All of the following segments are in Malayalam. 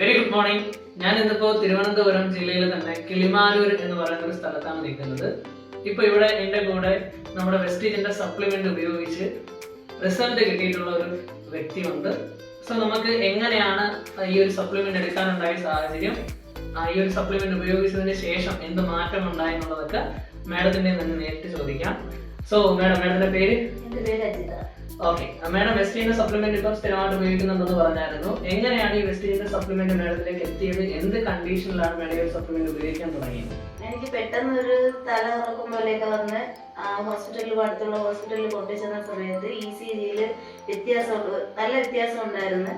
Very good morning. ഞാൻ ഇന്നിപ്പോ തിരുവനന്തപുരം ജില്ലയിൽ തന്നെ കിളിമാനൂർ എന്ന് പറയുന്ന ഒരു സ്ഥലത്താണ് നിൽക്കുന്നത്. ഇപ്പൊ ഇവിടെ എന്റെ കൂടെ നമ്മുടെ വെസ്റ്റീജിന്റെ സപ്ലിമെന്റ് ഉപയോഗിച്ച് റിസൾട്ട് കിട്ടിയിട്ടുള്ള ഒരു വ്യക്തിയുണ്ട്. സോ നമുക്ക് എങ്ങനെയാണ് ഈ ഒരു സപ്ലിമെന്റ് എടുക്കാനുണ്ടായ സാഹചര്യം, ഈ ഒരു സപ്ലിമെന്റ് ഉപയോഗിച്ചതിന് ശേഷം എന്ത് മാറ്റം ഉണ്ടായി എന്നുള്ളതൊക്കെ മാഡത്തിന്റെ തന്നെ നേരിട്ട് ചോദിക്കാം. സോ മാഡത്തിന്റെ പേര്? ഓക്കെ മാഡം, വെസ്റ്റീജിന്റെ സപ്ലിമെന്റ് ഇപ്പം സ്ഥിരമായിട്ട് ഉപയോഗിക്കുന്നുണ്ടെന്ന് പറഞ്ഞായിരുന്നു. എങ്ങനെയാണ് ഈ വെസ്റ്റീജിന്റെ സപ്ലിമെന്റ് മാഡത്തിലേക്ക് എത്തിയത്? എന്ത് കണ്ടീഷനിലാണ് മാഡം ഈ സപ്ലിമെന്റ് ഉപയോഗിക്കാൻ തുടങ്ങിയത്? എനിക്ക് പെട്ടെന്ന് ഒരു തല ഉറക്കം പോലെയൊക്കെ വന്ന് ഹോസ്പിറ്റലിൽ അടുത്തുള്ള ഹോസ്പിറ്റലിൽ കൊണ്ടുചെന്ന സമയത്ത് ECG നല്ല വ്യത്യാസം ഉണ്ടായിരുന്നു.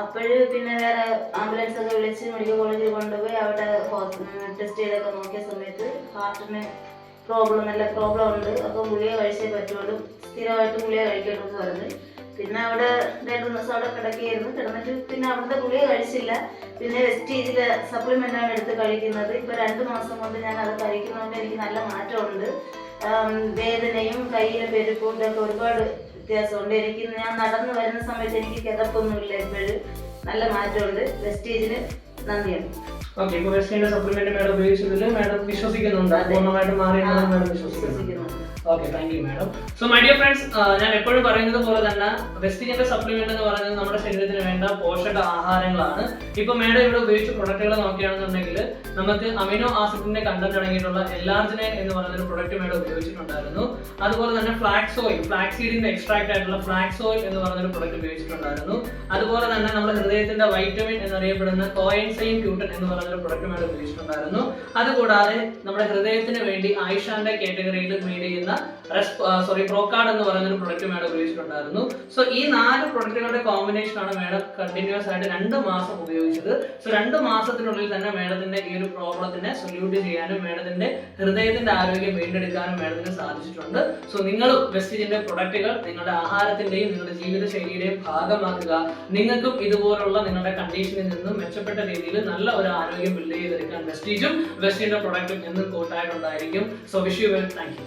അപ്പോഴ് പിന്നെ വേറെ ആംബുലൻസ് ഒക്കെ വിളിച്ച് മെഡിക്കൽ കോളേജിൽ കൊണ്ടുപോയി അവിടെ ടെസ്റ്റ് ചെയ്തൊക്കെ നോക്കിയ സമയത്ത് ഹാർട്ടിന് നല്ല പ്രോബ്ലം ഉണ്ട്. അപ്പോൾ ഗുളിക കഴിച്ചേ പറ്റുള്ളൂ, സ്ഥിരമായിട്ട് ഗുളിക കഴിക്കണമെന്ന് പറഞ്ഞ് പിന്നെ അവിടെ 2 ദിവസം അവിടെ കിടന്നിട്ട് പിന്നെ അവിടുത്തെ ഗുളിക കഴിച്ചില്ല. പിന്നെ വെസ്റ്റീജിലെ സപ്ലിമെന്റാണ് എടുത്ത് കഴിക്കുന്നത്. ഇപ്പൊ 2 മാസം കൊണ്ട് ഞാൻ അത് കഴിക്കുന്നതുകൊണ്ട് എനിക്ക് നല്ല മാറ്റമുണ്ട്. വേദനയും കയ്യിലെ പെരുപ്പും ഇതൊക്കെ ഒരുപാട് വ്യത്യാസമുണ്ട്. ഞാൻ നടന്നു വരുന്ന സമയത്ത് എനിക്ക് കിതപ്പൊന്നുമില്ല. ഇപ്പോഴും നല്ല മാറ്റമുണ്ട്. വെസ്റ്റീജിന് നന്ദിയുണ്ട്. ഓക്കെ, ഇപ്പൊ വെസ്റ്റീജിന്റെ സപ്ലിമെന്റ് മാഡം ഉപയോഗിച്ചതിൽ മാഡം വിശ്വസിക്കുന്നുണ്ട്, പൂർണ്ണമായിട്ട് മാറിയെന്ന് മാഡം വിശ്വസിക്കുന്നു. Okay, thank you madam. So my dear friends, ഞാൻ എപ്പോഴും പറയുന്നത് പോലെ തന്നെ വെസ്റ്റീജിന്റെ സപ്ലിമെന്റ് എന്ന് പറയുന്നത് നമ്മുടെ ശരീരത്തിന് വേണ്ട പോഷക ആഹാരങ്ങളാണ്. ഇപ്പൊ മാഡം ഇവിടെ ഉപയോഗിച്ച പ്രൊഡക്റ്റുകൾ നോക്കുകയാണെന്നുണ്ടെങ്കിൽ നമുക്ക് അമിനോ ആസിഡിന്റെ കണ്ടന്റ് അടങ്ങിയിട്ടുള്ള എല്ലാർജിനൈൻ എന്ന് പറയുന്ന ഒരു പ്രൊഡക്റ്റ് മാഡം ഉപയോഗിച്ചിട്ടുണ്ടായിരുന്നു. അതുപോലെ തന്നെ ഫ്ലാക്സീഡിന്റെ എക്സ്ട്രാക്ട് ആയിട്ടുള്ള ഫ്ലാക്സ് ഓയിൽ എന്ന് പറയുന്ന ഒരു പ്രൊഡക്റ്റ് ഉപയോഗിച്ചിട്ടുണ്ടായിരുന്നു. അതുപോലെ തന്നെ നമ്മുടെ ഹൃദയത്തിന്റെ വൈറ്റമിൻ എന്നറിയപ്പെടുന്ന കോഎൻസൈം ക്യൂട്ടൻ എന്ന് പറയുന്ന ഒരു പ്രൊഡക്റ്റ് മാഡം ഉപയോഗിച്ചിട്ടുണ്ടായിരുന്നു. അതുകൂടാതെ നമ്മുടെ ഹൃദയത്തിന് വേണ്ടി ആയിഷാന്റെ കാറ്റഗറിയിൽ മെയ്ഡ് ചെയ്യുന്ന പ്രോകാർഡ് എന്ന് പറയുന്ന ഒരു പ്രൊഡക്റ്റ് മാഡം ഉപയോഗിച്ചിട്ടുണ്ടായിരുന്നു. സോ ഈ 4 പ്രൊഡക്റ്റുകളുടെ കോമ്പിനേഷൻ ആണ് മാഡം കണ്ടിന്യൂസ് ആയിട്ട് 2 മാസം ഉപയോഗിച്ചത്. സോ 2 മാസത്തിനുള്ളിൽ തന്നെ മാഡത്തിന്റെ ഈ ഒരു പ്രോബ്ലത്തിനെ സൊല്യൂട്ട് ചെയ്യാനും മാഡത്തിന്റെ ഹൃദയത്തിന്റെ ആരോഗ്യം വീണ്ടെടുക്കാനും മാഡത്തിന് സാധിച്ചിട്ടുണ്ട്. സോ നിങ്ങളും വെസ്റ്റീജിന്റെ പ്രൊഡക്റ്റുകൾ നിങ്ങളുടെ ആഹാരത്തിന്റെയും നിങ്ങളുടെ ജീവിതശൈലിയുടെയും ഭാഗമാക്കുക. നിങ്ങൾക്കും ഇതുപോലുള്ള നിങ്ങളുടെ കണ്ടീഷനിൽ നിന്നും മെച്ചപ്പെട്ട രീതിയിൽ നല്ല ഒരു ആരോഗ്യം ബിൽഡ് ചെയ്തെടുക്കാൻ വെസ്റ്റീജും വെസ്റ്റീജിന്റെ പ്രൊഡക്റ്റും എന്നും കൂട്ടായിട്ടുണ്ടായിരിക്കും. So wish you well. Thank U.